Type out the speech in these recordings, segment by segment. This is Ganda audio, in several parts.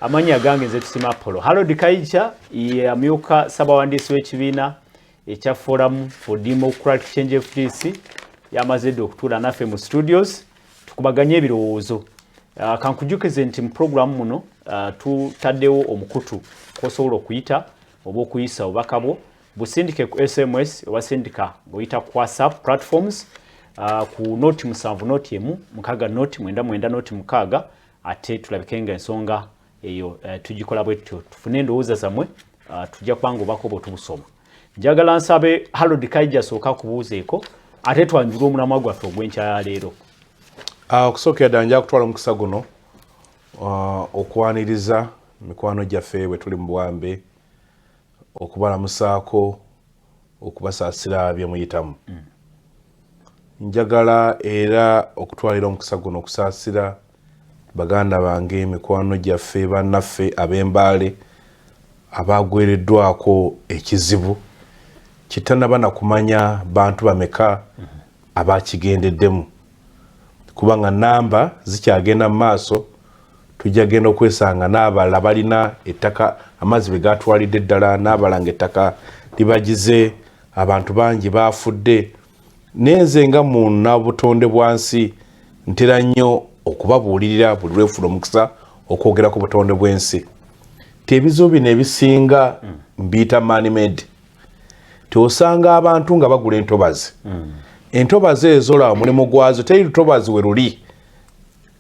Amanya gange nze tusima Polo. Harold KAIJA yamyuka Ssabawandiisi w'ekibiina ekya Forum for Democratic Change FDC yamaze okutuula naffe mu studios tukubaganye ebirowoozo. Kankujukize nti mu programu muno tutaddewo omukutu kw'osobola okuyita oba okuyisa obubaka bwo busindike ku SMS obasindika ng'oyita ku WhatsApp platforms ku noti 7 noti emu mukaga noti 99 noti mukaga ate tulabikenga ensonga eyo tujikola bwetyo tufune endowooza zammwe tujja kubanga obubaka obwo tubusoma. Njagala nsabe Harold KAIJA sooka kubuuzeeko ate twanjula omulamwa gwaffe ogw'enkyaya leero. Okusookera ddala nja kutwala omukisa guno okwaniriza mikwano gyaffe bwe tuli mu bwambe okubalamusaako okubasaasira bye muyitamu. Njagala era okutwalira omukisa guno okusaasira baganda bange mikwano gyaffe bannaffe ab'embaale abagwereddwako ekizibu kitannaba na kumanya bantu bameka abakigendeddemu kubanga namba zikyagenda mu maaso tujja genda okwesanga n'abalala balina ettaka amazzi bwe gatwalidde ddala n'abalanga ettaka libagize abantu bangi baafudde nenze nga munnabutonde bwansi ntera nnyo okubabuulirira buli lwefuna omukisa okwogera ku butonde bw'ensi tebizo bino ebisinga mbiyita man-made teosanga abantu nga bagula entobazi entobazi ezo olaba mulimu gwazo teri lutobazi we luli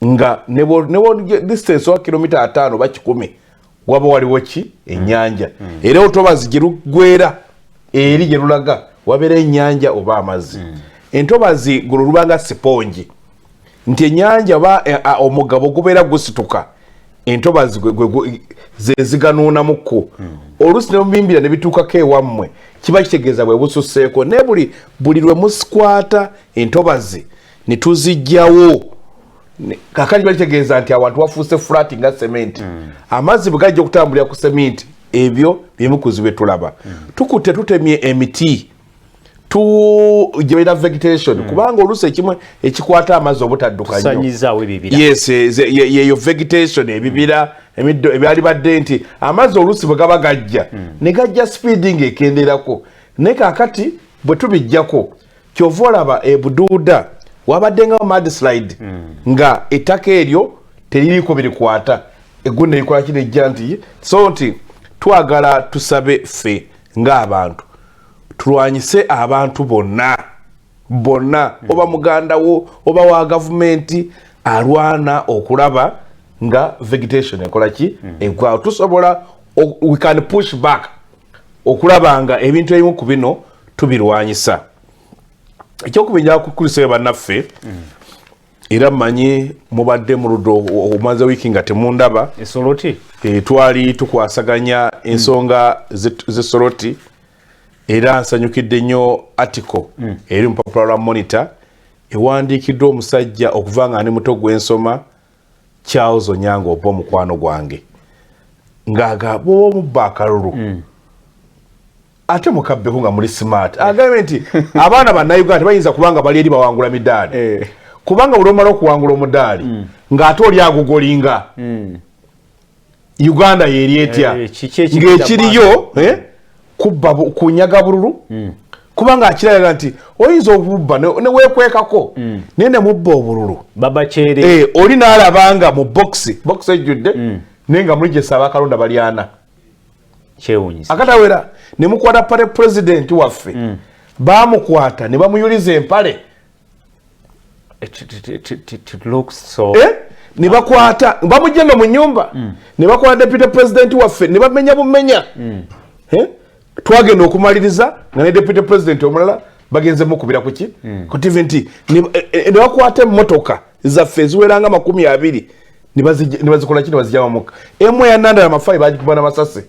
nga nebo distance wa kilomita 5 ba 10 waba waliwo ki ennyanja era otobazi gye lugwera eri gye lulaga wabeera ennyanja oba amazzi entobazi gulo lubanga siponji nti ennyanja oba omugabo gubeera gusituka entobazi zeziganuunamukko oluusi ne mubimbira ne bituukako ewammwe kiba kitegeeza bwe bususseeko ne buli lwe musikwata entobazi ne tuzijjawo kakati balitegeeza nti abantu wafuuse flat nga sementi amazzi bwe gajja okutambulira ku sementi ebyo byemukuzi bwe tulaba tukutte tutemye emiti gyebaita vegetation kubanga oluusi ekimu ekikwata amazzi obutadduka nnyo yes yeyo vegetation ebibira emiddo ebyali badde nti amazzi oluusi bwe gaba gajja ne gajja speeding ekenderako ne kakati bwe tubijjako kyova olaba ebuduuda wabadde nga mudslide nga ettaka eryo teririiko birikwata eggunda likola kinejja nti so nti twagala tusabe ffe ng'abantu tulwanyise abantu bonna oba muganda wo oba wa gavumenti alwana okulaba nga vegetation ekola ki egwa tusobola we can push back okulaba nga ebintu ebimu ku bino tubirwanyisa ekyokubinja kukulisa bannaffe era mmanyi mubadde mu ludo omaze wiiki nga temundaba esoloti twali tukwasaganya ensonga z'esoloti era nsanyukidde nnyo article eri mu papula lwa Monitor ewandiikiddwa omusajja okuva nga ndi muto gw'ensoma Charles Onyango oba omukwano gwange ng'agamba omubba akalulu ate mukabbeku nga muli smart agambe nti abaana bannayuganda bayinza kubanga bali eri bawangula midaali kubanga buli omala okuwangula omudaali ng'ate oli agugolinga Uganda yeri etya ng'ekiriyo kubba kunyaga bululu kubanga akiraga nti oyinza okubba ne weekwekako naye ne mubba obululu baba kyere oli n'alabanga mu box ejjudde naye nga muli gye Ssaabakalonda bali ana kyewunyisa akatawera ne mukwata pale president waffe baamukwata ne bamuyuliza empale ne bakwata bamujjenga mu nnyumba ne bakwata deputy president waffe ne bamenya bumenya twagenda okumaliriza nga ne deputy president omulala bagenze mukubira kuki ku TV nti ne bakwata emmotoka zaffe eziweranga 20 ne bazikola ki ne bazijja mamuka emu yananda amafaayi bagikuba n'amasasi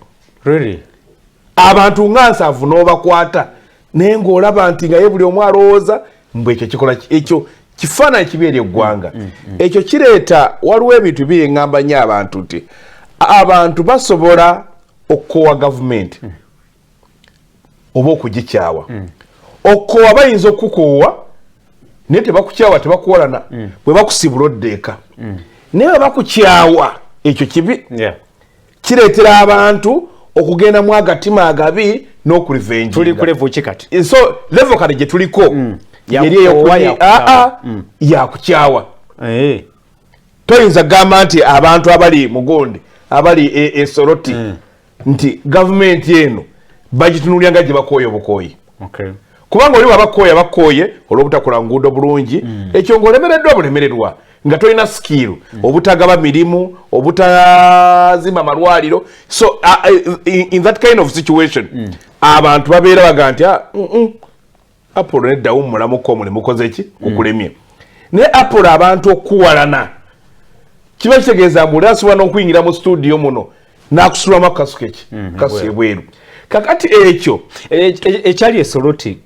abantu nga nsaavu n'obakwata naye ng'olaba nti nga ye buli omu alowooza mbwe ekyo kikola ekyo kifaananyi kibi eri eggwanga ekyo kireeta waliwo ebintu biri eŋŋamba nnyo abantu nti abantu basobola okukoowa gavumenti oba okugikyawa okukoowa bayinza okukukoowa naye tebakukyawa tebakuwolana bwe bakusibula oddeeka naye bwe bakukyawa ekyo kibi kireetera abantu okugenda mu agatima agabi n'okulivenjinga. Tuli ku level ki kati? So level kati gye tuliko yeri yakukyawa. Toyinza gamba nti abantu abali mugonde abali esoroti nti gavumenti eno bagitunulya nga gye bakooye obukoyi. Kubanga oli bakooye olw'obutakola nguudo bulungi ekyo ng'olemereddwa bulemererwa nga tolina skill obutagaba mirimu obutazimba malwaliro. So in that kind of situation abantu babeera baga nti Apollo nedda wumulamuko omulimu koze ki okulemye. Ne Apollo abantu okuwalana kiba kitegeeza mbu asobola n'okuyingira mu studio muno n'akusulamu akasuka eki kasu ebweru. Kakati ekyo ekyali esoroti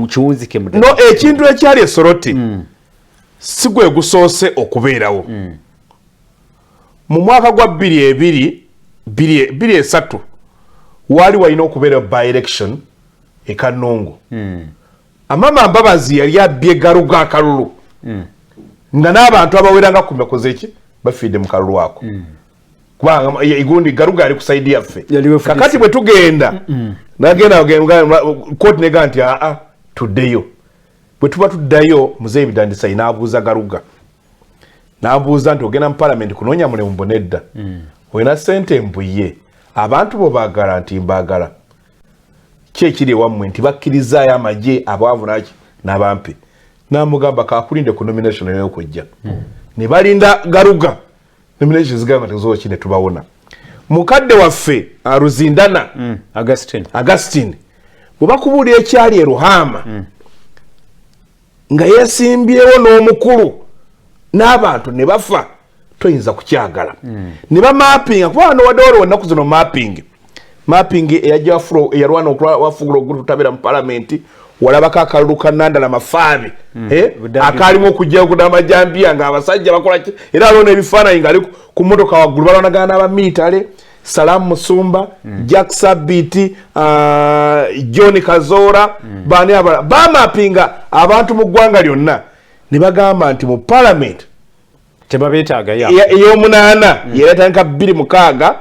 kiwunzike mu no ekintu ekyali esoroti si gwe gusoose okubeerawo mu mwaka gwa 2023 wali walina okubeera by election e Kanungu. Amama Mbabazi yali abbye galuga akalulu nga n'abantu abaweranga ku mekoze eki bafiidde mu kalulu ako kubanga igundi galuga ali ku side yaffe. Kakati bwe tugenda nagenda kooti nega nti tuddeyo. Bwe tuba tuddayo muzeeyi Bidandisa n'abuuza galuga n'abuuza nti ogenda mu parliament kunoonya mulimu mbonedda olina ssente mbuye abantu bo baagala nti mbaagala ki ekiri ewammwe nti bakkirizaayo amagye abwavu naki n'abampi. N'amugamba kakulinde ku nomination ey'okujja ne balinda galuga nomination zigamba tezoki ne tubawona. Mukadde waffe Ruzindana Augustine bwe bakubuulira ekyali e Ruhama nga yeesimbyewo n'omukulu n'abantu ne bafa toyinza kukyagala ne bamappinga kubanga nowadde waliwo ennaku zino mapping eyajja eyalwana wafugula ogulu tutabera mu palamenti walabako akalulu ka Nandala Mafaabi akalimu okujja okudamajambiya nga abasajja bakola ki era alona ebifaananyi ngaali ku mmotoka waggulu balwanagana n'abamiitale Salamu Musumba Jack Sabiti John Kazora bani abala bamappinga abantu mu ggwanga lyonna ne bagamba nti mu parliament tebabeetaaga ey'omunaana yeeretandika 2016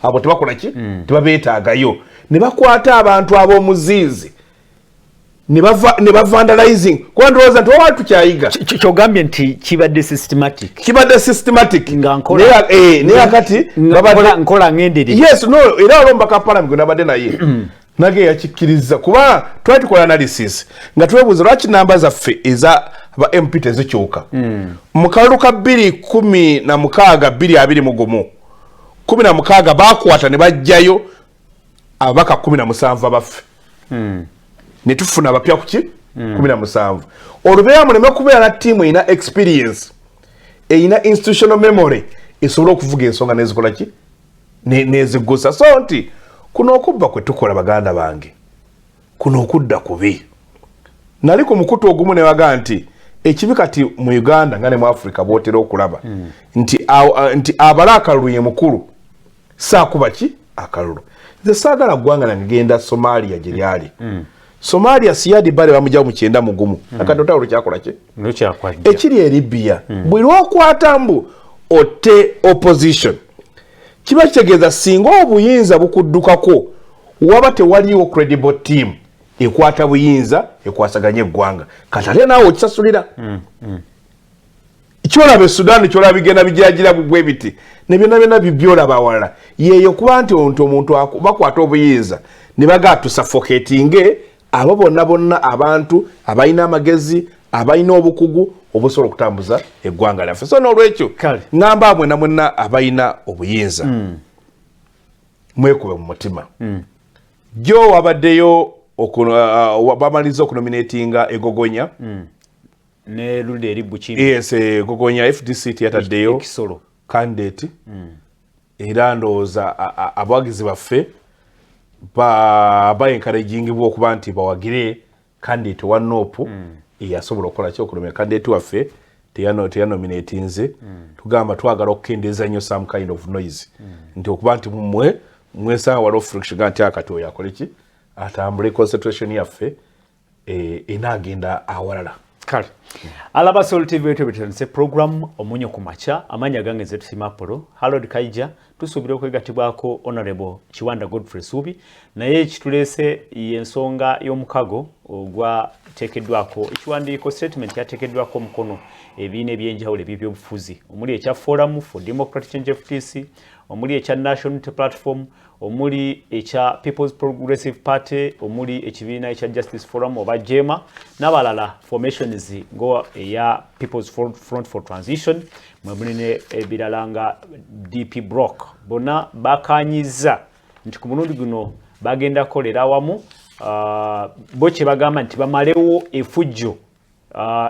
abo tebakola ki tebabeetaagayo ne bakwata abantu ab'omuziizi ne bavandalizing kuba ndowooza nti wawali tukyayiga kyogambye nti kibadde systematic naye akati nkola ngenderera. Yes no era olomba ka parliament nabadde naye nage yakikkiriza kuba twali tukola analysis nga twebuuza lwaki namba zaffe eza ba MP tezikyuka mu kalulu ka 2016 bakwata ne bajjayo abaka 17 abaffe ne tufuna abapya kuki 17 olubeera muleme kubeera na tiimu erina experience erina institutional memory esobola okuvuga ensonga nezikola ki nezigusa. So nti kuno okubba kwe tukola baganda bange kuno okudda kubi. Nali ku mukutu ogumu ne baga nti ekibi kati mu Uganda nga ne mu Africa bootera okulaba nti abala akalulu ye mukulu saakuba ki akalulu. Nze saagala ggwanga nagenda Somalia gye lyali Somalia Siyadi Barre bamujja mu 91 akadota olukyakola ki ekiri e Libya bwe lwokwata mbu otte opposition kiba kitegeeza singa obuyinza bukuddukako waba tewaliwo credible team ekwata buyinza ekwasaganya eggwanga kati ate naawe okisasulira kyolaba Sudan kyolaba bigenda bijiragira bwe biti ne byonna bibyolaba awalala yeeyo kuba nti omuntu bakwata obuyinza ne baga tusuffocatinge abo bonna abantu abalina amagezi abalina obukugu obusobola okutambuza eggwanga lyaffe. So n'olwekyo ngamba amwe na mwenna abalina obuyinza mwekube mu mutima. Jo wabaddeyo bamaliza okunominatinga egogonya ne lude eri Buchimbi. Yes, egogonya FDC yataddeyo Kisolo candidate era ndowooza abawagizi baffe encouragingibwa okuba nti bawagire candidate wa NOP yasobola okukola ki okunomera candidate waffe teyanominatinze tugamba twagala okukendeeza nnyo some kind of noise nti okuba nti mwesanga waliwo friction nti akati oyo akole ki atambule concentration yaffe enaagenda awalala. kale alaba Soul TV wetubetanse program omunyo kumacha amanya gange zetu simapolo Harold KAIJA tusubira okwegatibwako Honorable Kiwanda Godfrey Subi naye kitulese yensonga y'omukago ogwa tekedwako ekiwandiiko statement yatekedwako mukono ebine byenjawulo by'obufuzi omuli ekya Forum for Democratic Change FTC omuli ekya National Unity Platform omuli ekya People's Progressive Party omuli ekibiina ekya Justice Forum oba JEMA n'abalala formations ngo eya People's Front for Transition mwebunene ebirala nga DP Block bona bakanyiza nti ku mulundi guno bagenda kolera awamu bo kye bagamba nti bamalewo efujjo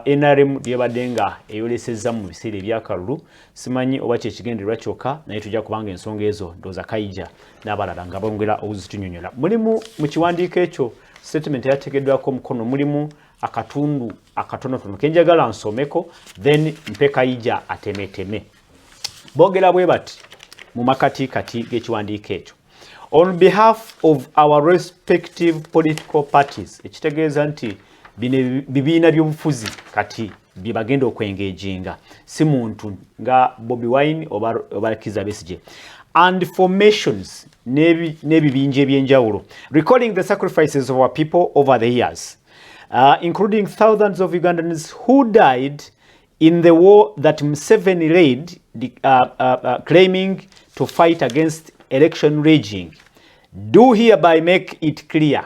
NRM lyebadenga eyolesezza mu biseera ebyakalulu simanyi oba kyekigendererwa kyokka naye tujja kubanga ensonga ezo ndooza KAIJA n'abalala nga bongera obuzitunyonyola mulimu mu kiwandiiko ekyo statement yategeddwako mukono mulimu akatundu akatonotono kenjagala nsomeko then mpe KAIJA atemeteme bogera bwe bati mu makati kati g'ekiwandiiko ekyo on behalf of our respective political parties ekitegeeza nti bibiina by'obufuzi kati byebagenda okwengejinga si muntu nga Bobi Wine oba KIZZA BESIGYE and formations n'ebibinja ebyenjawulo recalling the sacrifices of our people over the years including thousands of Ugandans who died in the war that Museveni led claiming to fight against election rigging do hereby make it clear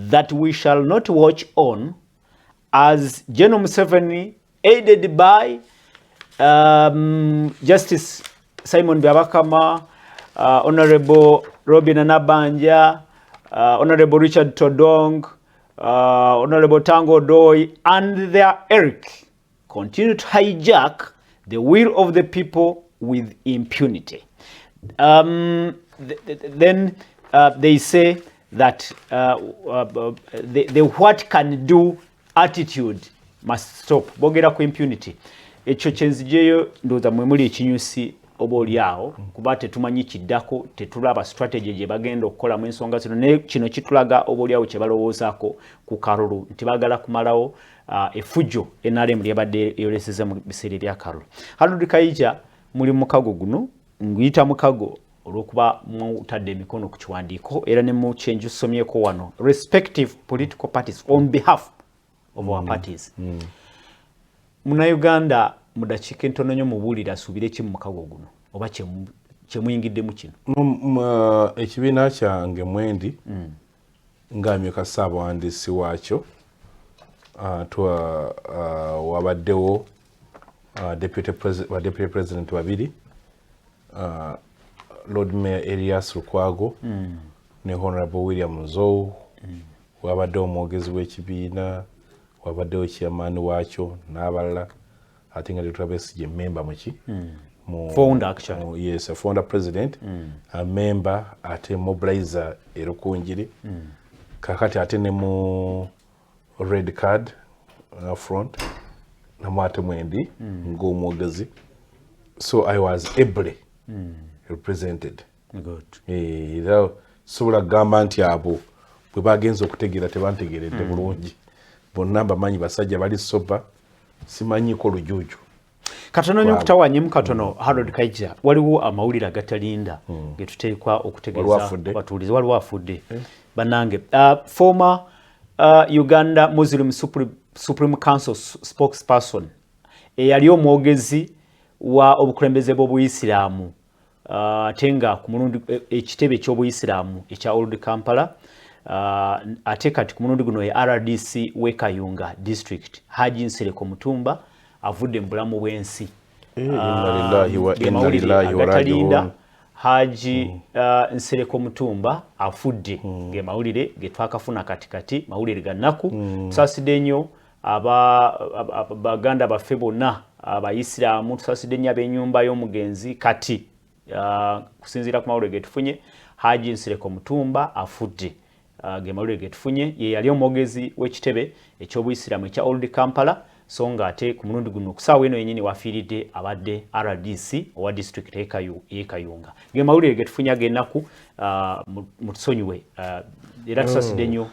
that we shall not watch on as General Museveni, aided by Justice Simon Byabakama, Honorable Robin Anabanja, Honorable Richard Todong, Honorable Tango Doi, and their Eric continue to hijack the will of the people with impunity. Then they say that the what can do attitude must stop. Bogera ku impunity. Ekyo kyenzijeyo ndoza mwemuli ekinyusi oba oliawo kuba tetumanyi kiddako tetulaba strategy gye bagenda okukola mu ensonga zino ne kino kitulaga oba oliawo kye balowoozaako ku kalulu nti baagala kumalawo efujjo NRM lyebadde eyoleseza mu biseera ebyakalulu. Harold KAIJA muli mukago guno nguyita mukago olwokuba mutadde emikono ku kiwandiiko era ne mu kyenju somyeko wano respective political parties on behalf of our parties. Munnayuganda mu dakiika entono nnyo mubuulira asuubire ki mu mukago guno oba kyemuyingiddemu kino? Ekibiina kyange mwendi ng'amyuka ssaabawandiisi waakyo wabaddewo deputy president babiri Lord Mayor Elias Lukwago ne Honorable William Nzou wabaddewo omwogezi w'ekibiina wabaddewo chairman waakyo n'abalala ate nga Dr. BESIGYE member muki founder actually yes a founder president a member ate mobilizer erukunjiri kakati ate ne mu red card front namwate mwendi ng'omwogezi so I was able represented. Good. Era sobola gamba nti abo bwe bagenza okutegeera tebantegeeredde bulungi bonna bamanyi basajja bali soba simanyiko lujuju katono nnyo kutawanyemu katono Harold KAIJA waliwo amawulire agatalinda getuteekwa okutegeeza abatuulizi waliwo afudde bannange former Uganda Muslim Supreme Council spokesperson eyali omwogezi wa obukulembeze bw'Obuyisiraamu atenga ku mulundi ekitebe ky'Obuyisiraamu ekya Old Kampala ate kati ku mulundi guno ya RDC w'Ekayunga district Haji Nsereko Mutumba avudde mu bulamu bw'ensi. Inna lillahi wa rajiun. Haji Nsereko Mutumba afudde ng'emawulire ge twakafuna katikati mawulire gannaku tusaasidde nnyo Baganda baffe bonna Abayisiraamu tusaasidde nnyo ab'ennyumba y'omugenzi kati kusinziira ku mawulire ge tufunye Haji Nsereko Mutumba afudde ge mawulire ge tufunye ye yali omwogezi w'ekitebe eky'Obuyisiraamu ekya Old Kampala so nga ate ku mulundi guno okusaawa eno yennyini wafiiridde abadde RDC owa district y'Ekayunga ge mawulire ge tufunye ag'ennaku mutusonyiwe era tusaasidde nnyo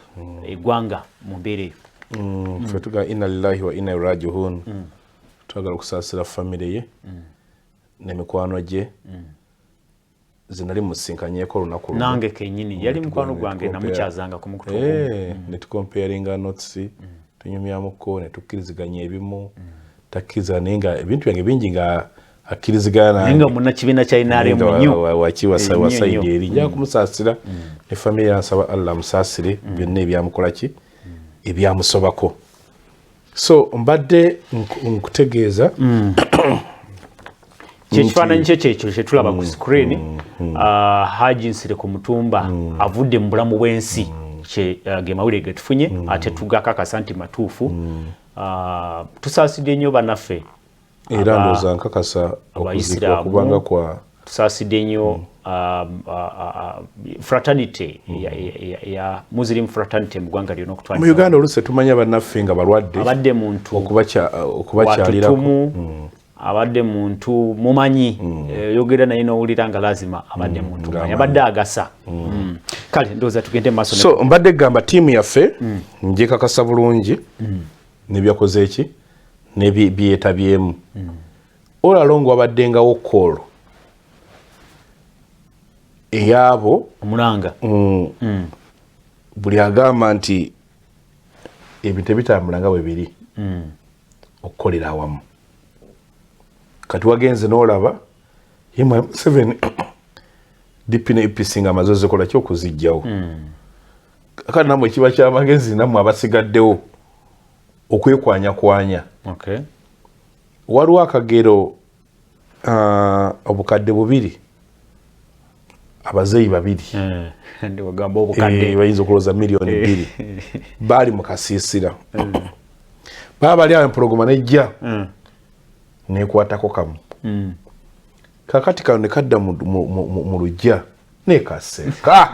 eggwanga mu mbeera eyo. fetuga inna lillahi wa inna ilaihi raji'un twagala okusasira family ye n'emikwano gye zinali musinkanyeko olunaku nange kenyini yali mukwano gwange namukyazanga ku mukutu ne tukomparinga notes tunyumyamuko ne tukkiriziganya ebimu takkiriza nenga ebintu byange bingi nga akkirizigana nenga muna kibiina kya inaare munyo wakiwasa wasaidi eri nja kumusasira ne family yansaba Allah musasire byonna ebyamukola ki ebyamusobako so mbadde nkutegeeza kyekifaananyi kyekyo kyetulaba ku screen Haji Nsire ku Mutumba avudde mu bulamu bw'ensi ge mawulire ge tufunye ate tugakakasa nti matuufu tusaasidde nnyo bannaffe era ndooza nkakasa okuzikwa kubanga kwa tusaasidde nnyo fraternity ya Muslim fraternity mu ggwanga lyonna okutwala mu Uganda oluse tumanya bannaffe nga balwadde abadde muntu okubakyalirako abadde muntu mumanyi yogera naye n'owulira nga lazima abadde muntu mumanyi abadde agasa kale ndowooza tugende maaso so mbadde gamba tiimu yaffe njekakasa bulungi nebyakoze eki nebyetabyemu olalo nga wabaddengawo koolo eyaabo omulanga buli agamba nti ebintu ebitambula nga bwe biri okukolera awamu kati wagenze n'olaba yemwe 7 DP ne EPC nga amaze zikola ki okuzijjawo kati namwe kiba ky'amagezi namwe abasigaddewo okwekwanyakwanya waliwo akagero obukadde 2 abazeeyi 2 bayinza okulooza miliyoni 2 baali mu kasiisira baba bali awo empologoma nejja nekwatako kamu kakati kano nekadda mu lujja nekaseka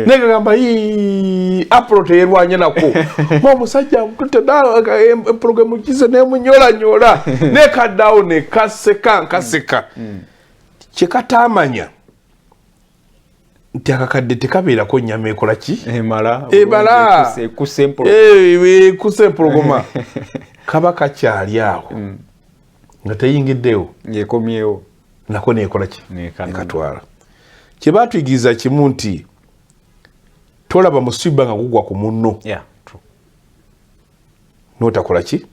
negagamba apolo teyerwanye nako omusajja mutute empologoma mukize nemunyolanyola nekaddawo nkaseka kyekatamanya nti akakadde tekabeerako nnyama ekola ki ebala ekusa empologoma kaba kakyali awo nga teyingiddewo yekomyewo nako nekola ki nekatwala kyebatuyigiriza kimu nti tolaba musiba nga gugwa ku munno notakola ki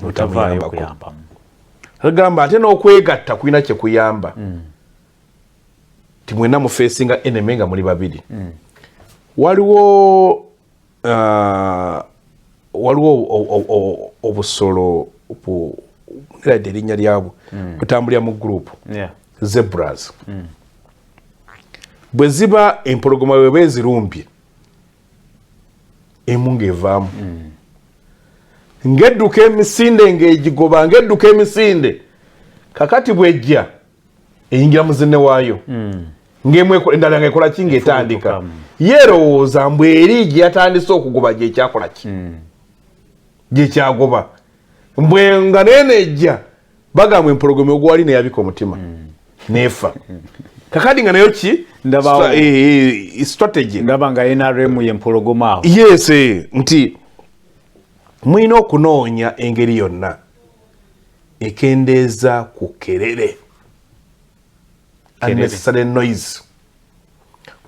notamuyambako agamba ate n'okwegatta kulina kyekuyamba timwena mufeesinga eneme nga muli 2 waliwo obusolo nirade erinnya lyabwo butambulira mu group zebras bwe ziba empologoma bwe bezirumbye emu ng'evaamu ng'edduka emisinde ng'egigoba ng'edduka emisinde kakati bw'ejja eyingira muzinne waayo endala ng'ekola ki ng'etandika yeerowooza mbw eri gye yatandise okugoba gyekyakola ki gyekyagoba mbwe nga nenejja bagamba empologoma ogwali neyabika omutima nefa kakati nga nayo ki strategy ndaba nga NRM yempologoma awo yes nti mwina okunoonya engeri yonna ekendeeza ku kerere unnecessary noise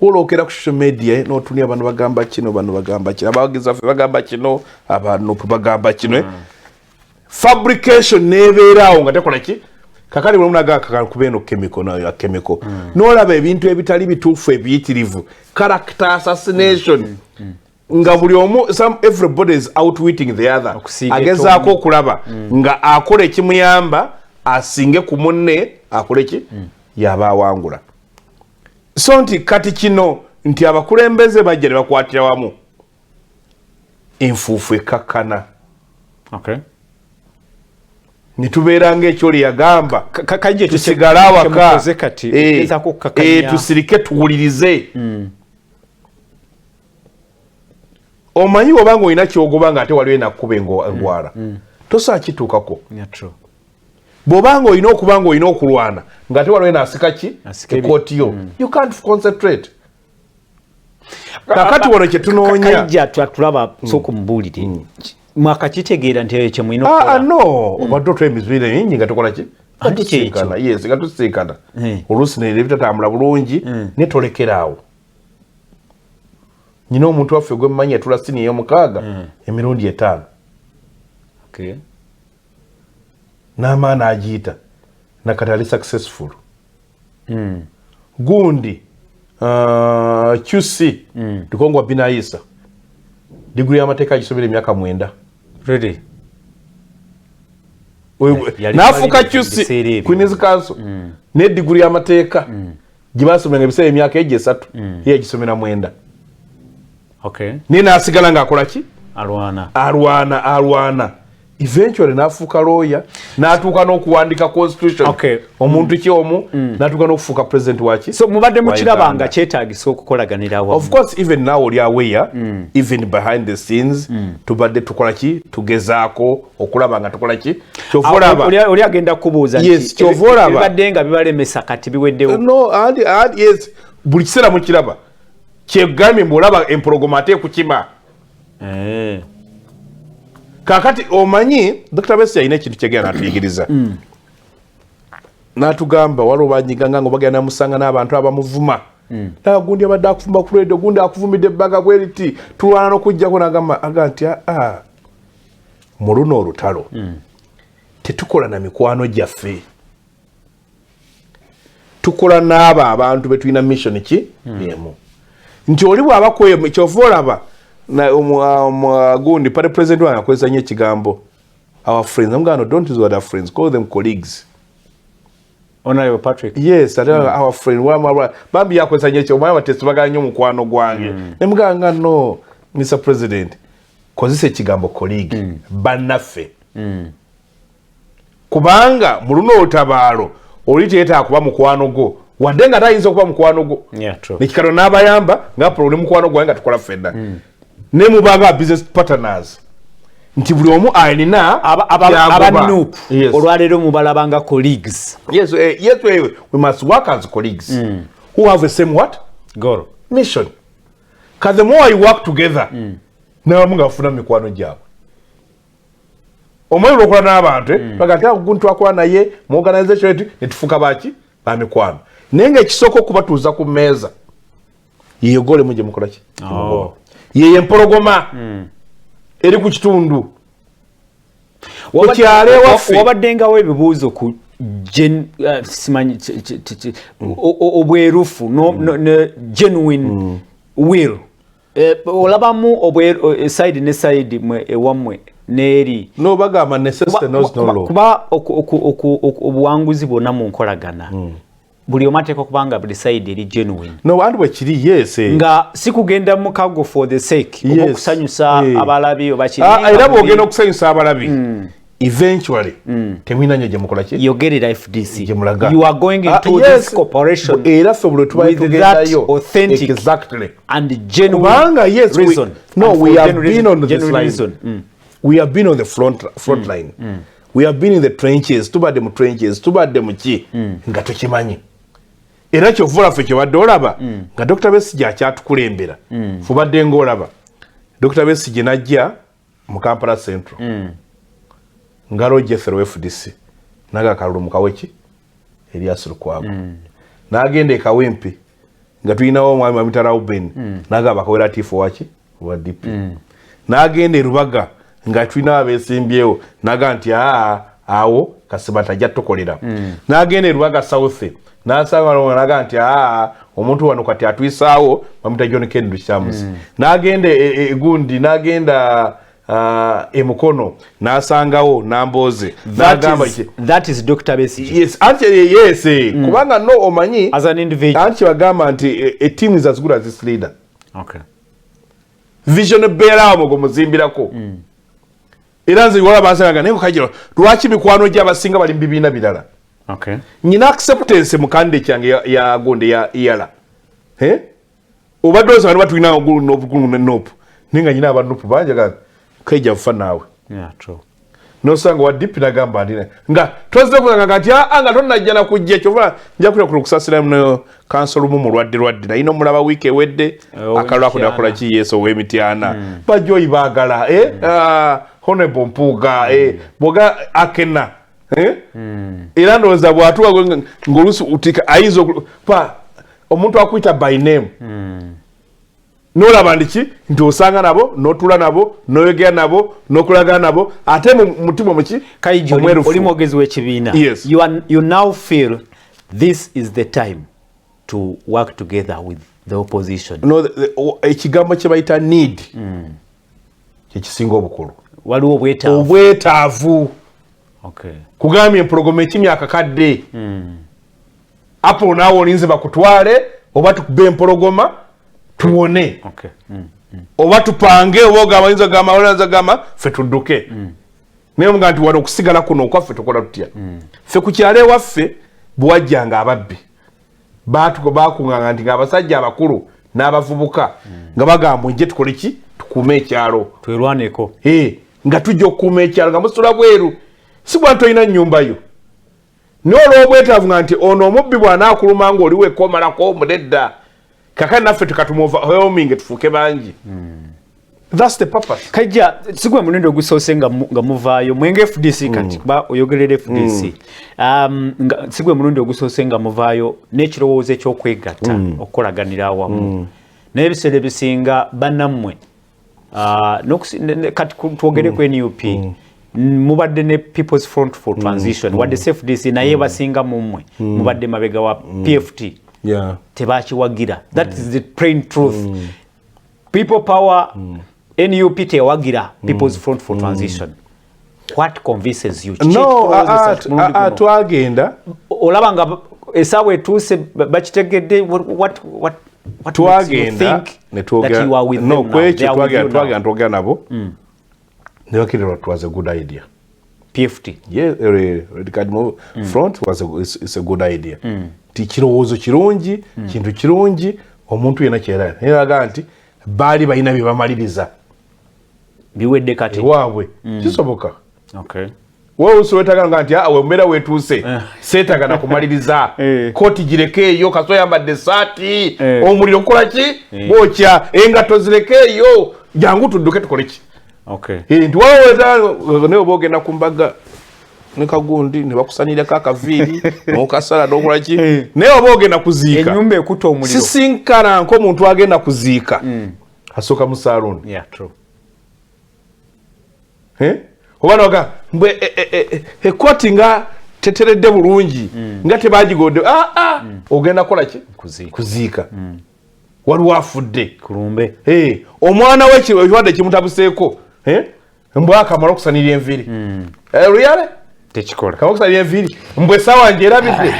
olwokera ku social media n'otunia abantu bagamba kino bano bagamba kino abawagizi baffe bagamba kino abantu bagamba kino fabrication nebeeraawo nga tekola ki kakali buli munaga kubeeno chemical nayo chemical n'olaba ebintu ebitali bituufu ebiyitirivu character assassination nga buli omu everybody is outwitting the other agezaako okulaba nga akola ekimuyamba asinge ku munne akole ki yaba awangula so nti kati kino nti abakulembeze bajja ne bakwatira wamu enfuufu ekakkana nitubeera ng'ekyoli yagamba tusigale awaka tusirike tuwulirize omanyi obanga olina kyogoba nga ate waliwo enakkuba engwala tosobola kituukako bw'obanga olina okuba nga olina okulwana nga ate waliwo enaasika ki ekooti yo you can't concentrate kakati wano kye tunoonya KAIJA tulaba soko mbulire mwaka kitegeera nti ekyo mwino kola no obadde otwa emizwire mingi nga tukola ki yes nga tusiikana oluusi ne bitatambula bulungi ne tolekeraawo nyina omuntu waffe gwe mmanyi yatula sini ey'omukaaga emirundi 5 n'amaani agiyita nakati ali successful gundi QC tukongwa binaisa degree y'amateeka agisomera emyaka 9 really nafuka QC Queen's Council ne degree y'amateeka gibasomera ebiseera emyaka 3 ye agisomera 9 nina asigala ng'akola ki alwana eventually nafuuka lawyer n'atuuka n'okuwandika constitution omuntu ki omu n'atuuka n'okufuuka president waki so mubadde mukiraba nga kyetaagisa okukolaganira awamu of course even now oli aware even behind the scenes tubadde tukola ki tugezaako okulaba nga tukola ki oli agenda kubuuza bibadde nga bibalemesa kati biweddewo no yes buli kiseera mukiraba kyegambye mbwolaba empologoma ate kukima kakati omanyi Dr. Besigye alina ekintu kyegera natuyigiriza n'atugamba waliwo banyiganga nga bagenda namusanga n'abantu abamuvuma naga gundi abadde akuvuma ku radio gundi akuvumidde ebbaga bweriti tulwana n'okujjako n'agamba nti mu luno olutalo tetukola na mikwano gyaffe tukola n'abo abantu be tulina mission ki emu nti oli bw'aba kyova olaba gundi pale president wange akozesa nnyo ekigambo our friends amugano don't use other friends call them colleagues Honorable Patrick yes our friend bambi yakozesa nnyo ekyo omwana batesibagala nnyo mukwano gwange ne muganga no Mr. President kozesa ekigambo colleague bannaffe kubanga mu luno olutabaalo oli teyeetaaga kuba mukwano gwo wadde nga tayinza okuba mukwano gwo nekikalo n'abayamba nga polo ne mukwano gwange nga tukola ffenna ne mubanga business partners nti buli omu alina abanup olwaleero mubalabanga colleagues yes we must work as colleagues who have the same what goal mission because the more you work together nabamu nga bafuna mikwano gyabwe omwezi lwokola n'abantu bagati guntu akola naye mu organization etu netufuuka baki bamikwano naye nga ekisooka okubatuuza ku mmeeza yeyo gole muje mukola ki yeyo empologoma eri ku kitundu okyale waffe wabaddengawo ebibuuzo ku simanyi obwerufu genuine will olabamu side ne side ewammwe neeri no bagamba necessity knows no law kuba obuwanguzi bwonna mu nkolagana buli omateeka okubanga buli side eri genuine no and bwe kiri yes nga si kugenda mu kago for the sake okusanyusa abalabi obakiri era bwogenda okusanyusa abalabi eventually temwina nnyo gye mukola ki yogerera FDC mulaga you are going into this corporation era ffe buli tubaye tugendayo authentic exactly and genuine kubanga yes reason we have been on this line we have been on the front line we have been in the trenches tubadde mu trenches tubadde mu ki nga tukimanyi era kyovula ffe kyobadde olaba nga Dr. Besigye akyatukulembera fubadde ng'olaba Dr. Besigye najja mu Kampala Central nga Jethro FDC naga kalulu kaweki Elias Lukwago n'agenda e Kawempe nga tulinawo omwami Amitara Ruben naga bakawera tifo waki wa DP n'agenda e Rubaga nga tulina abesimbyewo naga nti awo Kasibata ajja tukolera n'agenda e Rubaga South n'asanga naga nti omuntu wano kati atwisaawo bamita John Kennedy Shams n'agenda egundi n'agenda emukono n'asangawo n'ambooze n'agamba that is Dr. Besigye yes actually yes kubanga no omanyi as an individual anti bagamba nti a team is as good as its leader okay vision beera omugo muzimbirako era nze wala basanga ne kajiro lwaki mikwano gy'abasinga bali bibiina birala okay nyina acceptance mu kande kyange ya gonde ya iyala obadde oza bali batulina ogulu n'obugulu n'opu ninga nyina abanupu banjaga KAIJA fa nawe yeah true nosanga wa DP nagamba ndine nga twaze kulanga kati anga tonnajja na kujja kyova nja kula kusasira mno kansolo mu mulwadde na ino mulaba wiki ewedde akalwa kuda kola ki yeso w'emityana bajoyi bagala honorable Mpuuga boga akena era ndoza bwatuwa ngolusu utika aizo pa omuntu akwita by name nolaba ndiki nti osanga nabo notula nabo noyogera nabo nokulaga nabo ate mutima muki KAIJA oli mwogezi w'ekibiina you now feel this is the time to work together with the opposition. No, ekigambo kye bayita need kyekisinga obukulu waliwo obwetaavu kugambye empologoma ekimyaka kadde apo naawe olinze bakutwale oba tukube empologoma tuwone oba tupange oba ogabayinza gama ffe tudduke naye omuga nti wano okusigala kuno okwaffe tukola tutya ffe ku kyalo ewaffe bwewajjanga ababbi bakuŋŋaŋa nti ng'abasajja abakulu n'abavubuka nga bagamba nje tukole ki tukuume ekyalo twerwaneko nga tujja okukuuma ekyalo nga musula bweru si bwantu olina nnyumba yo naye olw'obwetaavu nga nti ono omubbi bw'anaakuluma nga oliwo ekkomalako omudedda kakati naffe tukatuma overwhelming tufuuke bangi. That's the purpose. KAIJA sigwe mulindo gusoose nga muvaayo mwenge FDC kati kuba oyogerera FDC sigwe mulindo gusoose nga muvaayo n'ekirowoozo eky'okwegatta okukolaganira awamu n'ebiseera bisinga bannammwe kati twogere ku NUP mubadde ne People's Front for Transition wadde FDC naye basinga mummwe mubadde mabega wa PFT tebakiwagira. That is the plain truth. People power NUP tewagira People's Front for Transition. What convinces you? No, twagenda olaba nga esawa etuuse bakitegedde what twagenda ne twogera no kwekyo twagenda twogera nabo ne bakirwa was a good idea. PFT Front was a good idea. Tikirowoozo kirungi kintu kirungi omuntu yena kyera eraga nti baali balina bye bamaliriza biwedde kati waabwe kisoboka. Wowe uswetaganga nti awe mmera wetuuse seetaga na kumaliriza koti girekeeyo kaso yambadde saati omuliro kola ki bwokya engato zirekeeyo jangu tudduke tukole ki nti wowe ne obogenda ku mbaga ne kagundi ne bakusanirako akaviiri n'okasala n'okola ki naye oba ogenda kuziika ennyumba ekuta omuliro sisinkana nk'omuntu agenda kuziika asooka mu saaluni oba noga mbwe ekoti nga teteredde bulungi nga tebagigodde ogenda kola ki kuziika waliwo afudde kulumbe omwana we ekirwadde kimutabuseeko mbwe akamala okusanirya enviiri luyale tekikola kamukusanirya enviiri mbwe sawa nje erabidde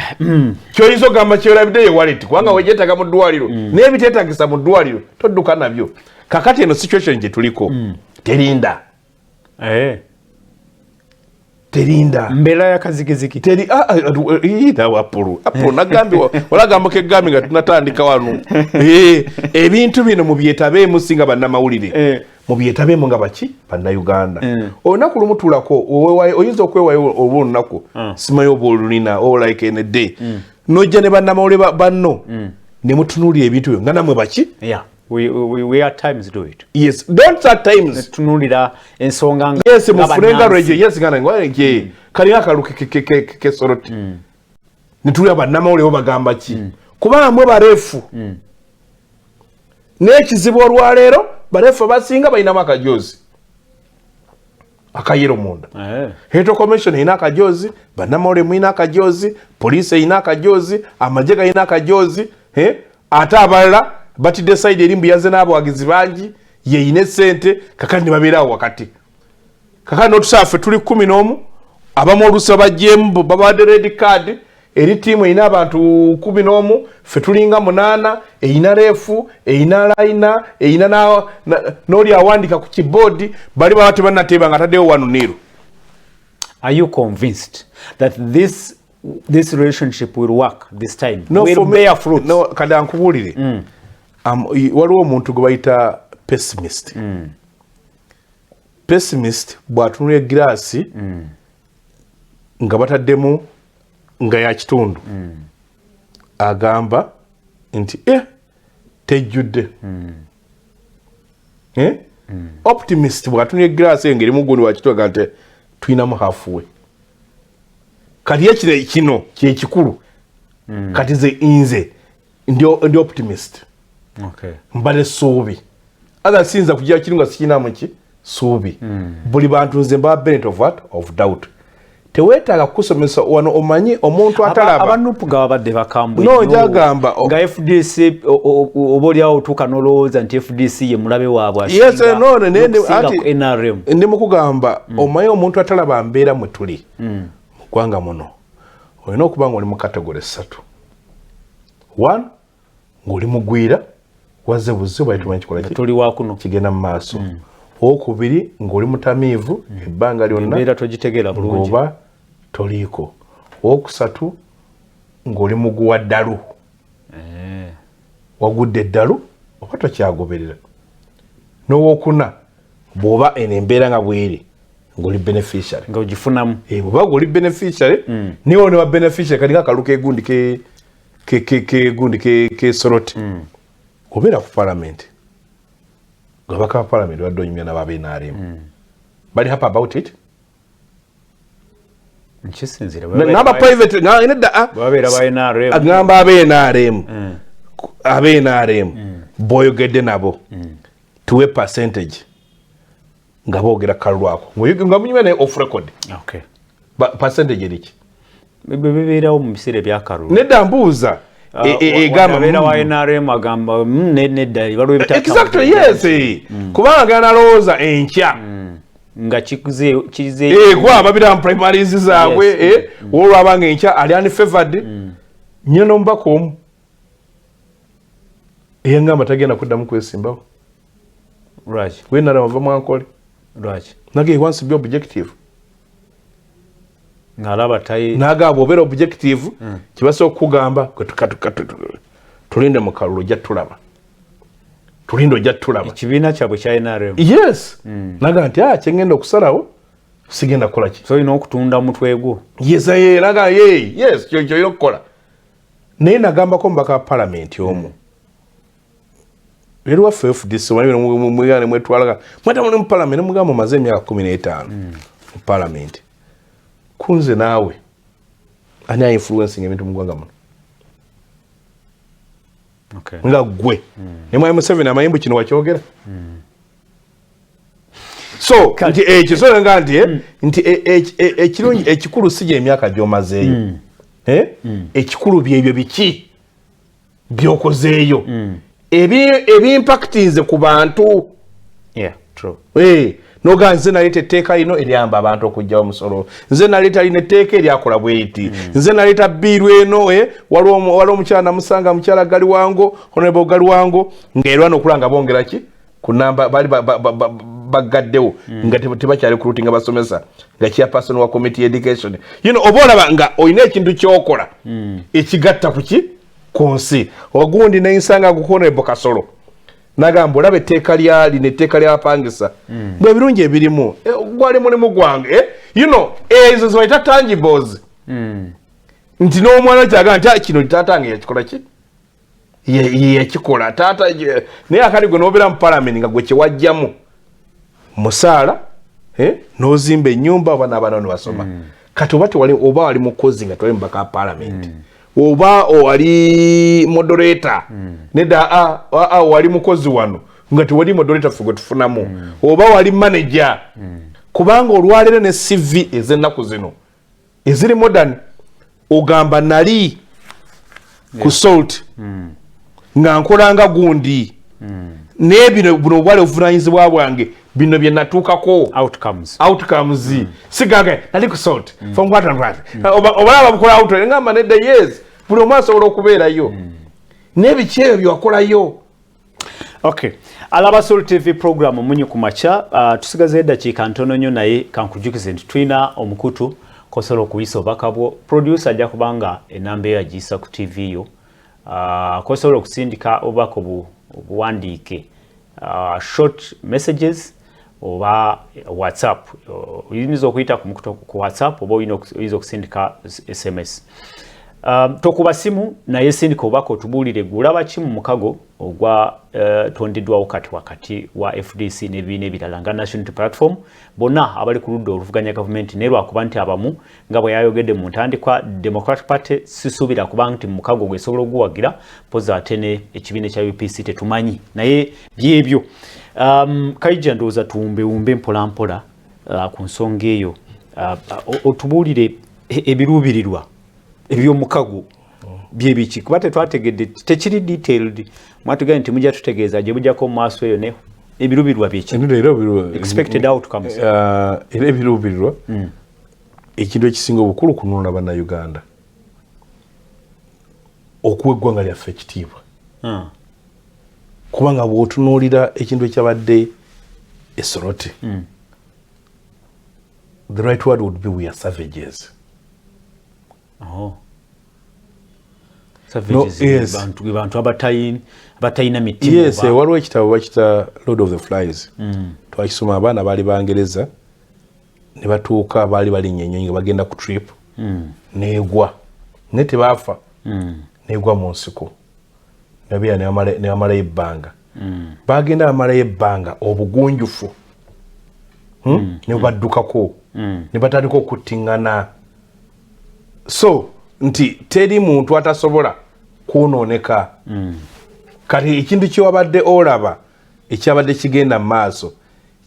kyoyinza ogamba kyerabidde yewaleti kubanga wejeetaga mu ddwaliro naye biteetagisa mu ddwaliro todduka nabyo kakati eno situation gye tuliko terinda terinda mbeera yakazigizigi teri wapulu nagambi olagamba kegambi nga tunatandika wano ebintu bino mubyetabeemu singa bannamawulire mubyetabeemu nga baki bannayuganda olunaku lumu tulako oyinza okwewayo olwolunaku simayo oba olulina like in a day nojja ne bannamawulire banno ne mutunuulira ebintu byo nga namwe baki we at times do it. Yes, don't at times. Tunulira ensonga nga yes mufurenga rejo yes ngana ngwaye kali akaluke ke soroti. Nituli abannamawulire bo bagamba ki? Kubanga mwe barefu. N'ekizibu olwaleero barefu basinga balina akajozi. Akayero munda. Heto commission ina akajozi, bannamawulire mwina akajozi, police ina akajozi, amajega ina akajozi, ate abalala bati decide erimbu yaze nabo wagizi bangi yeine sente kakati ne babirawo wakati kakati notusafe tuli 11 abamu olusa bajjembo babade red card eri timu ina abantu 11 fe tulinga 8 eina refu eina laina eina noli awandika ku keyboard bali babate banateba ngatadeo 1-0. Are you convinced that this relationship will work this time? No, will bear fruit? No, kada nkubulire waliwo omuntu gwe bayita pessimist pessimist bw'atunula egiraasi nga bataddemu nga ya kitundu agamba nti tejjudde. Optimist bw'atunula egiraasi nga erimu gundi wakitundu agamba nti tulinamu halfway. Kati kino kyekikulu. Kati nze ndi optimist. Mbale suubi. Other sinza kujja kiri nga sikinamu ki suubi. Buli bantu nze mba benefit of what? Of doubt. Teweetaaga kusomesa wano omanyi omuntu atalaba. Abanupu nga babadde bakambwe. No jagamba nga FDC obolyawo otuuka n'olowooza nti FDC ye mulabe waabwe asinga. Yes, no, ati NRM. Ndi mukugamba omanyi omuntu atalaba mbeera mwe tuli. Mu ggwanga muno. Olina okuba nga oli mu kategori 3. 1 ng'oli mugwira wazze buzze bwayitumanyi kikola tuli wakuno kigenda mu maaso. Okubiri ng'oli mutamiivu ebbanga lyonna embeera togitegeera bulungi oba toliiko. Okusatu ng'oli muguwa ddalu wagudde eddalu oba tokyagoberera. N'owokuna bw'oba eno embeera nga bw'eri ng'oli beneficiary nga ogifunamu. Bw'oba ng'oli beneficiary niwo ne wa beneficiary kali ng'akalu k'egundi k'egundi k'esoroti obeera ku parliament. Gabaka parliament wadde onyumya n'ababenaremu bali happy about it. Nkisinzira n'aba private nedda agamba abenaremu bw'oyogedde nabo tuwe percentage nga boogera kalwako nga munyumya naye off record percentage eriki bibeerawo mu biseera ebyakalulu. Nedda mbuuza egamba wa NRM agamba nedda waliwo exactly yes kubanga agenda alowooza enkya nga kize gwaba bira mu primaries zaabwe olwabanga enkya ali unfavored nnyo n'omubaka omu eyangamba tagenda kuddamu kwesimbawo. Lwaki? Wenara ava mwankole. Lwaki? Nage he wants to be objective. Ngalaba tayi nagaba obeera objective kibasa okugamba tulinde mu kalulu ojja tulaba. Tulinde ojja tulaba. Ekibiina kyabwe kya NRM. Yes. Naga nti kyengenda okusalawo sigenda kukola ki. So olina okutunda mutwe gwo. Yes, naga yes kyo yokukola. Naye nagambako omubaka wa parliament omu. Leero waffe FDC mwegane mwetwalaga mweta mu parliament mugamba maze emyaka 15 mu parliament. Kunze naawe ani a influencing ebintu mu ggwanga muno. Nga gwe ne mwayi Museveni amayimbu kino wakyogera. So nti ekisolo nga nti ekirungi ekikulu si gy'emyaka gy'omazeeyo. Ekikulu byebyo biki by'okozeeyo ebimpactinze ku bantu. Noga nze naleeta etteeka lino eryamba abantu okugyawo omusolo. Nze naleeta lino etteeka eryakola bweti. Nze naleeta bbiiru eno waliwo omukyala namusanga mukyala gali wango honorable gali wango ng'erwana okulanga bongera ki ku namba bali bagaddewo nga tebakyali ku ruti nga basomesa nga chairperson wa committee education. Oba olaba nga olina ekintu kyokola ekigatta ku ki ku nsi. Ogundi nensanga ku honorable Kasolo nagamba olaba etteeka lino etteeka lyapangisa bwe birungi ebirimu gwali mulimu gwange ezo zibaita tangibles nti n'omwana kyaga nti kino taatange yakikola ki yakikola taata naye akali gwe n'obeera mu parliament nga gwe kyewajjamu musaala n'ozimba ennyumba oba n'abaana ne basoma kati oba wali mukozi nga tewali mubaka wa parliament oba wali moderator nedda wali mukozi wano nga tewali moderator ffe gwe tufunamu oba wali manager kubanga olwaleero ne CV ez'ennaku zino eziri modern ogamba nali ku salt nga nkolanga gundi n'ebino buno obwale obuvunanyizibwa bwange bino bye natuukako outcomes sigaga nali ku salt from what and what obalaba bukola out ngamba nedda yes buli omu asobola okubeerayo n'ebiki ebyo byewakolayo. Okay, alaba Soul TV program munyi ku makya tusigaze eddakiika ntono nnyo naye kankujukize nti tulina omukutu kosobola okuyisa obubaka bwo. Producer ajja kubanga enamba eyo agiyisa ku TV yo kosobola okusindika obubaka obuwandiike short messages oba WhatsApp oyinza okuyita ku WhatsApp oba oyinza okusindika SMS tokuba simu naye sindika obako otubuulire gulaba ki mu mukago ogwa tondeddwawo wakati wa FDC n'ebibiina ebirala nga National Platform bonna abali ku ludda oluvuganya gavumenti naye lwakuba nti abamu nga bwe yayogedde mu ntandikwa Democratic Party sisuubira kuba nti mu mukago gwesobola oguwagira poza ate ekibiina ekya UPC tetumanyi naye byebyo KAIJA ndowooza tuwumbewumbe mpolampola ku nsonga eyo otubuulire ebiruubirirwa ebyomukago byebiki kuba tetwategedde tekiri detailed mwatugambye nti mujja tutegeeza gye bujjako mu maaso eyo ne ebiruubirirwa byeki expected outcomes era ebiruubirirwa ekintu ekisinga obukulu kununula bannayuganda okuwa eggwanga lyaffe ekitiibwa kubanga bw'otunuulira ekintu ekyabadde esorote the right word would be we are savages. Bantu abatayina mitima. Yes, waliwo ekitabo bakita Lord of the Flies. Twakisoma abaana baali Bangereza ne batuuka baali balinnya ennyonyi nga bagenda ku trip neegwa ne tebaafa neegwa mu nsiko nabira ne bamalayo ebbanga bagenda bamalayo ebbanga obugunjufu ne baddukako ne batandika okuttiŋŋana so nti teri muntu atasobola kwonooneka kati ekintu kyewabadde olaba ekyabadde kigenda mu maaso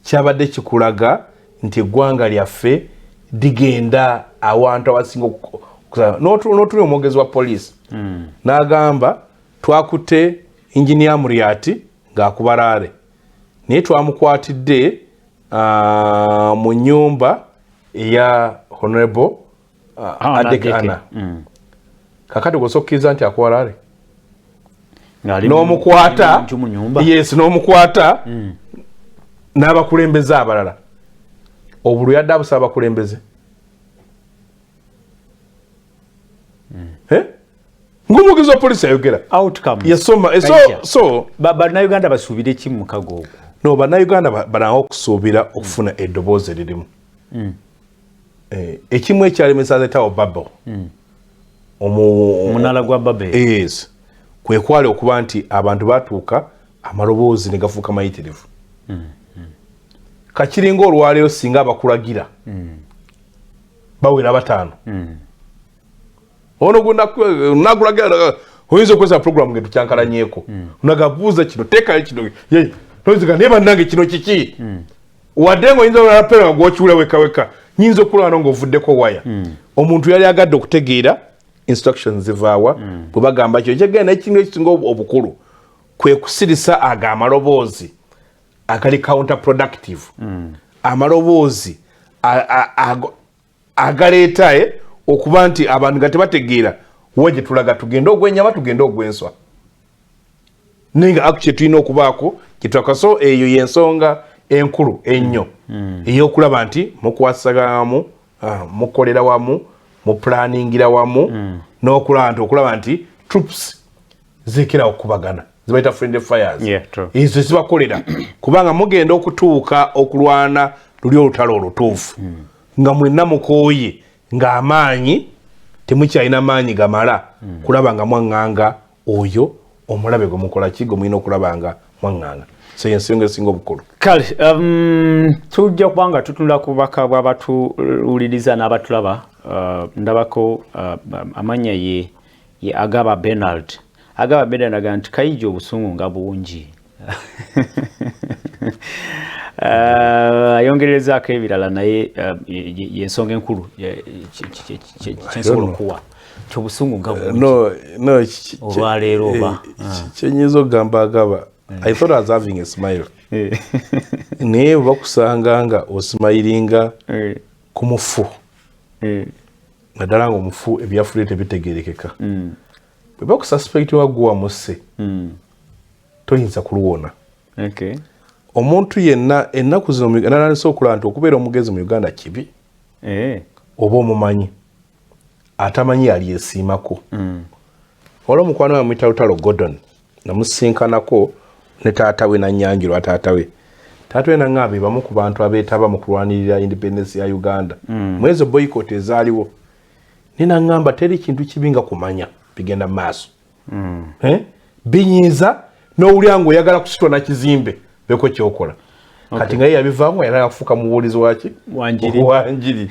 kyabadde kikulaga nti eggwanga lyaffe ligenda awantu abasinga n'otuli omwogezi wa poliisi n'agamba twakutte Engineer Muriati ng'akuba laale naye twamukwatidde mu nnyumba eya Honorable Adekana kakati gwosokkiriza nti akuba laale n'omukwata yes n'omukwata n'abakulembeze abalala obulu yadde abusaba abakulembeze ng'omwogezi wa poliisi ayogera yasoma so bannayuganda basuubire ki mu mukago ogwo no bannayuganda balanga okusuubira okufuna eddoboozi eririmu ekimu ekyalemesa the Tower of Babel omunala gwa Babel yes kwe kwali okuba nti abantu batuuka amaloboozi ne gafuuka mayitirivu kakiringa olwaleero singa abakulagira bawera bataano ono nagulagira oyinza okwesa programu nge tukyankalanyeeko nagabuuza kino teekayo kino toyinza naye bannange kino kiki wadde nga oyinza olapera nga gwokiwula wekaweka nyinza okulwana ng'ovuddeko waya omuntu yali agadde okutegeera instructions zivaawa bwe bagamba kyo kyegenda ekintu ekisinga obukulu kwe kusirisa ago amaloboozi agali counterproductive amaloboozi agaleeta okuba nti abantu nga tebategeera wa gye tulaga tugenda ogw'ennyama tugenda ogw'enswa naye nga aku kye tulina okubaako kyetwakaso eyo y'ensonga enkulu ennyo ey'okulaba nti mukwasagana wamu mukolera wamu muplaningira wamu n'okulaba nti troops zikira okubagana zibayita friendly fires ezo zibakolera kubanga mugenda okutuuka okulwana luli olutalo olutuufu nga mwenna mukooye ng'amaanyi temukyalina maanyi gamala kulaba nga mwaŋŋanga oyo omulabe gwe mukola ki gwe mulina okulaba nga mwaŋŋanga so yensonga esinga obukulu kale tujja kubanga tutunula ku bubaka bw'abatuwuliriza n'abatulaba ndabako amannya ye Agaba Bernard agaa nti KAIJA obusungu nga bungi ayongerezaako ebirala naye yensonga enkulu kyensobola okuwa kyobusungu nga bungi olwaleero oba kyenyiza okugamba Agaba I thought I was having a smile naye bakusanga nga osimayiringa ku mufu naddala nga omufu ebyafulire tebitegerekeka bwe bakususpect waggwa musse toyinza kuluwona omuntu yenna ennaku zino nalanisa okulaba nti okubeera omugezi mu Uganda kibi oba omumanyi atamanyi yali esiimako waliwo omukwano we amuyita Lutalo Gordon namusinkanako ne taata we Nannyanjulwa taata we tatwena ngabe bamu ku bantu abetaba mu kulwanirira independence ya Uganda mwezo boycott ezaliwo nina ngamba teri kintu kibinga kumanya bigenda maso binyiza n'olyango yagala kusitwa na kizimbe beko kyokola kati ngaye yabivamu era yafuka muwulizi waki wanjiri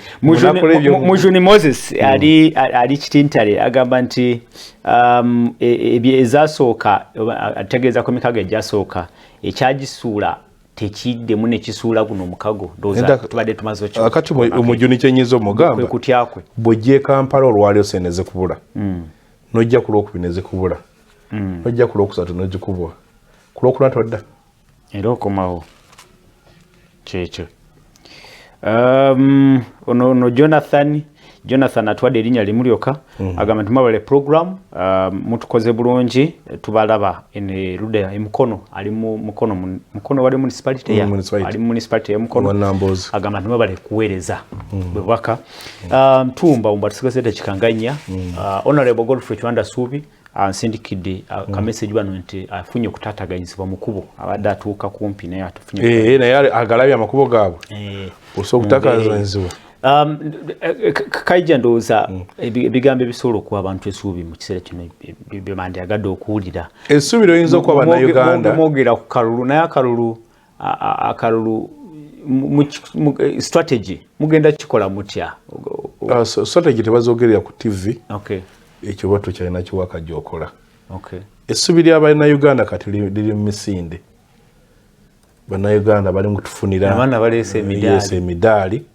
Mujuni Moses ali kitintale agamba nti ebyezasooka ategeeza ko mikago ejasooka ekyagisuula tekidde mune kisuula guno mukago doza tubadde tumazo kyo akati omujuni kyenyizo mugamba kutyakwe bojje Kampala olwalyo seneze kubula nojja kulokubineze kubula nojja kulokusatu nojja kubwa kulokuna todda era okomawo kyekyo ono Jonathan atwadde erinnya limulyoka agamba nti mabale program mutukoze bulungi tubalaba ene ruda emukono ali mu mukono wali municipality ali municipality emukono agamba nti mabale kuweereza bwaka tumba tusigazete kikanganya honorable Godfrey Chwanda Subi ansindikidde ka message bano nti afunye okutataganyizibwa mukubo abadde atuuka kumpi naye atufunye naye agalabye amakubo gaabwe okutakazanzibwa KAIJA ndowooza ebigambo ebisobola okuwa abantu essuubi mu kiseera kino bemandi agadde okuwulira essuubiro oyinza okuwa bannayuganda mwogera ku kalulu naye akalulu strategy mugenda kikola mutya strategy tebazoogerera ku TV ekyo bwatu kyalina kiwaka gyokola essuubi ly'abannayuganda kati liri mu misinde bannayuganda bali mu kutufunira abaana baleese emidaali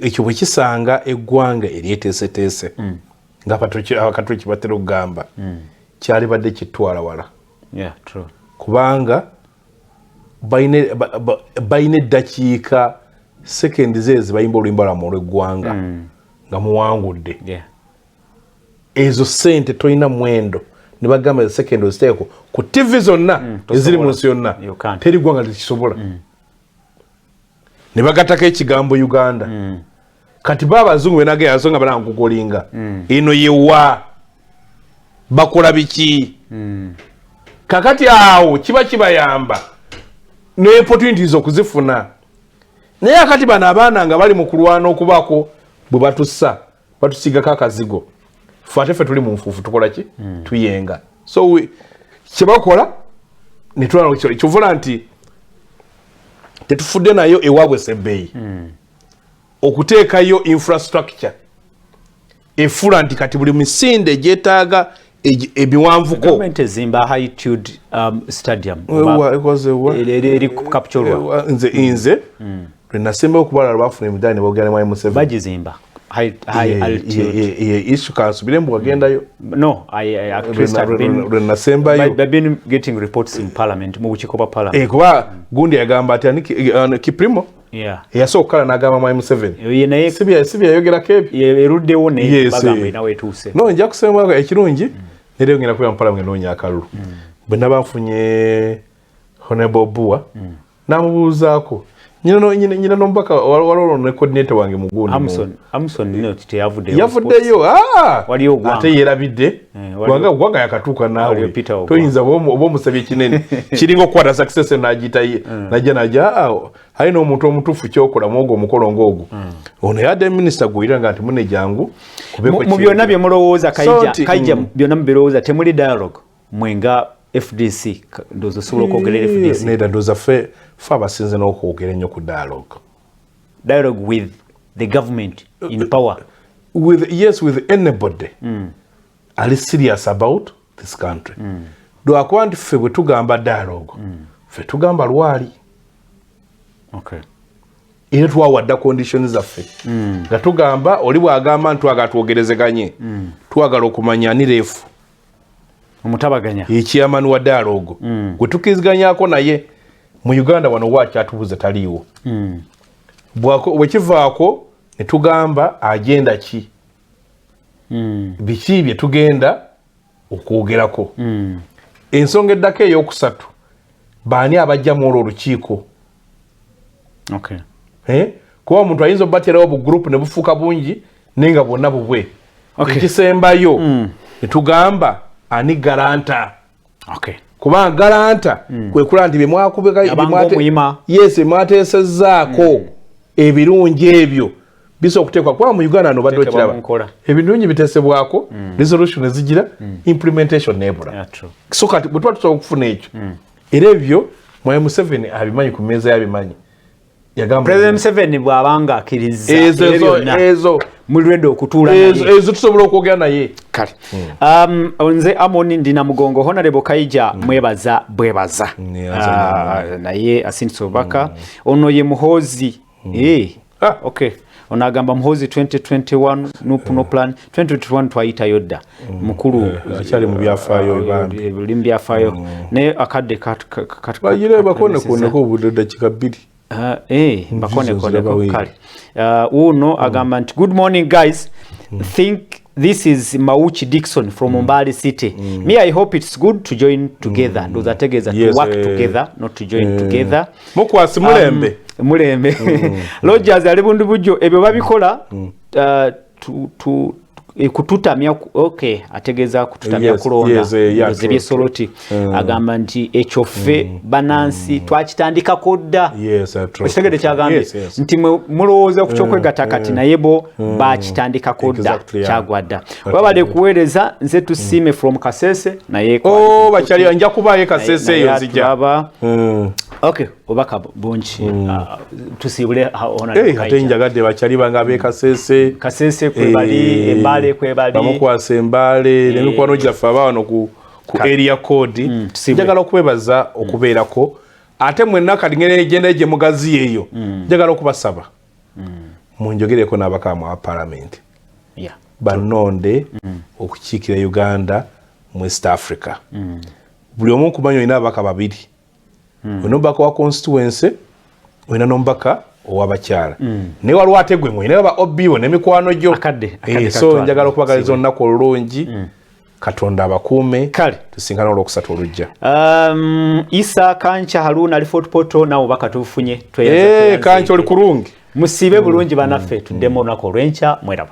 ekyo bwe kisanga eggwanga eryeteeseteese nga akatuli kibatera okugamba kyali badde kitwala wala kubanga balina eddakiika sekendi zeezi bayimba oluyimba lwamu olw'eggwanga nga muwangudde ezo sente tolina mwendo ne bagamba sekendi oziteeko ku TV zonna eziri mu nsi yonna teri ggwanga likisobola ne bagattako ekigambo Uganda kati baba abazungu benagera yansonga banankukolinga eno yewa bakola biki kakati awo kiba kibayamba ne opportunities okuzifuna naye akati bana abaana nga bali mu kulwana okubako bwe batussa batusigako akazigo ffe tuli mu nfuufu tukola ki tuyenga so kyebakola netwala kyovula nti tetufudde nayo ewaabwe sebbeeyi okuteekayo infrastructure efula nti kati buli misinde gyetaaga ebiwanvuko government ezimba high-tude stadium eri capture nze lwenasembayo okubala lwafuna emidaali ne boogera ne mwami Museveni bagizimba high altitude isu kansubire mbu wagendayo no I've been getting reports in parliament mu bukiiko bwa parliament kuba gundi yagamba ati Kiprimo yasooka okukala n'agamba mwami Museveni naye sibi yayogerako ebyo eruddewo naye bagamba inawe etuuse no nja kusemba ekirungi neryo ngenda kuba mu parliament noonya akalulu bwe naba nfunye Honorable Bua namubuuzaako nyina n'omubaka waliwo ne coordinator wange mugundi Amson nino yavuddeyo ate yeerabidde gwanga yakatuuka naawe toyinza oba omusabye kinene kiringa okukwata success n'agiyita ye najja alina omuntu omutuufu kyokola muogo omukolo ng'ogwo ono yadde minisita gwira nga nti mune jangu mu byonna bye mulowooza KAIJA byonna mubirowooza temuli dialogue mwenga FDC ndozo sobola okwogerera FDC neda ndoza fe abasinze n'okwogera ennyo ku dialogue with the government in power with anybody ali serious about this country lwakuba nti ffe bwe tugamba dialogue ffe tugamba lwali era twawadda conditions zaffe nga tugamba oli bw'agamba ntwagala twogerezeganye twagala okumanya anireefu omutabaganya ekyamani wa dialogue gwe tukiriziganyako naye mu Uganda wano wakyatubuze taliiwo bwekivaako ne tugamba agenda ki biki bye tugenda okwogerako ensonga eddako ey'okusatu baani abajja mu olwo olukiiko kuba omuntu ayinza obbaterawo bugurupu ne bufuuka bungi naye nga bwonna bubwe ekisembayo ne tugamba ani garanta kubanga galanta kwe kula nti mwateesezzaako ebirungi ebyo bisa okuteekwa kuba mu Uganda no badde okiraba ebirungi biteesebwako resolution ezigira implementation nebula so kati bwe tuba tusobola okufuna ekyo era ebyo Mwai Museveni abimanyi ku mmeeza yabimanyi yagamba President Museveni bw'abanga akkiriza ezo mulwedde okutuula ezo tusobola okwogera naye kale nze Amoni ndina mugongo Honorable KAIJA mwebaza bwebaza naye asintse obubaka ono ye muhoozi okay ono agamba muhoozi 2021 no plan 2021 twayitayo dda mukulu akyali mu byafaayo buli byafaayo naye akadde bagire bakoneko obudde dakika 2 bakoneko kale uno agamba nti good morning guys think this is Mauchi Dixon from Mbale City. Me, I hope it's good to join together. Those are together to work together, not to join together. Mukwasi mulembe. Mulembe. Rogers alibundu bujo ebyo babikola kututamya okay ategeza kututamya kulonda zebye soloti agamba nti ekyofe banansi twakitandika kodda okitegede kyagambe nti mulowooza ku kyokwegatta kati naye bo bakitandika kodda kyagwadda babale kuweereza nze tusiime from Kasese naye bakyali nja kubaye Kasese eyo nzija okay obaka bunchi tusibule ate njagadde bakyali banga be Kasese kwe bali Embale kwe bali bamukwasa Embale n'emikwano gyaffe abawano ku area code njagala okwebaza okubeerako ate mwenna kati ngene gye mugazi eyo njagala okubasaba munjogereko n'abakaamu aba parliament banonde okukiikira Uganda mu East Africa buli omu kumanya olina abaka babiri onombaka wa constituency olina nombaka owabakyala naye waliwo ate gwe mwine aba obiwo n'emikwano gyo so njagala okubagaliza olunaku olulungi Katonda abakuume tusinkana olwokusatu olujja Isa Kancha Haruna ali Fort Poto nawo bakatufunye Kancha oli kulungi musibe bulungi banaffe tuddemu olunaku olw'enkya mweraba